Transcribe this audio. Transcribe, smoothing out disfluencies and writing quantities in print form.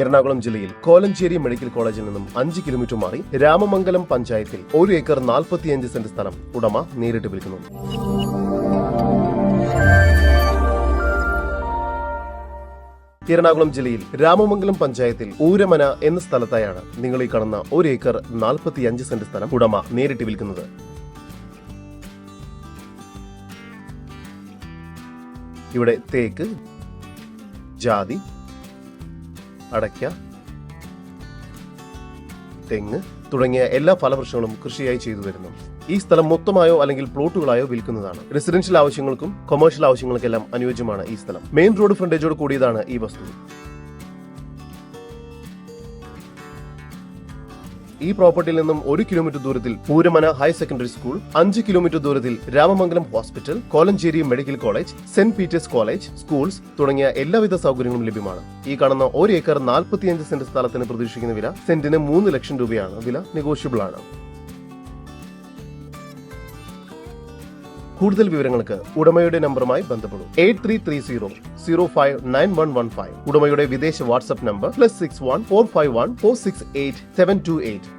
എറണാകുളം ജില്ലയിൽ കോലഞ്ചേരി മെഡിക്കൽ കോളേജിൽ നിന്നും 5 കിലോമീറ്റർ മാറി രാമമംഗലം പഞ്ചായത്തിൽ 1 ഏക്കർ 45 സെന്റ് സ്ഥലം ഉടമ നേരിട്ട് വിൽക്കുന്നു. എറണാകുളം ജില്ലയിൽ രാമമംഗലം പഞ്ചായത്തിൽ ഊരമന എന്ന സ്ഥലത്തായാണ് നിങ്ങൾ ഈ കാണുന്ന 1 ഏക്കർ 45 സെന്റ് സ്ഥലം ഉടമ നേരിട്ട് വിൽക്കുന്നത്. ഇവിടെ തേക്ക്, ജാതി, അടയ്ക്ക, തെങ്ങ് തുടങ്ങിയ എല്ലാ ഫലവൃക്ഷങ്ങളും കൃഷിയായി ചെയ്തു വരുന്നു. ഈ സ്ഥലം മൊത്തമായോ അല്ലെങ്കിൽ പ്ലോട്ടുകളായോ വിൽക്കുന്നതാണ്. റെസിഡൻഷ്യൽ ആവശ്യങ്ങൾക്കും കൊമേഴ്ഷ്യൽ ആവശ്യങ്ങൾക്കെല്ലാം അനുയോജ്യമാണ് ഈ സ്ഥലം. മെയിൻ റോഡ് ഫ്രണ്ടേജോട് കൂടിയതാണ് ഈ വസ്തു. ഈ പ്രോപ്പർട്ടിയിൽ നിന്നും 1 കിലോമീറ്റർ ദൂരത്തിൽ Pooramana higher secondary school, 5 kilometre ദൂരത്തിൽ Ramamangalam hospital, Kolenchery medical college, Saint Peter's college, schools തുടങ്ങിയ എല്ലാവിധ സൗകര്യങ്ങളും ലഭ്യമാണ്. ഈ കാണുന്ന 1 ഏക്കർ 45 സെന്റ് സ്ഥലത്തിന് പ്രതീക്ഷിക്കുന്ന വില സെന്റിന് 3 ലക്ഷം രൂപയാണ്. വില നെഗോഷ്യബിൾ ആണ്. കൂടുതൽ വിവരങ്ങൾക്ക് ഉടമയുടെ നമ്പറുമായി ബന്ധപ്പെടും. 8330059115. ഉടമയുടെ വിദേശ വാട്സ്ആപ്പ് നമ്പർ +61 451 468 728.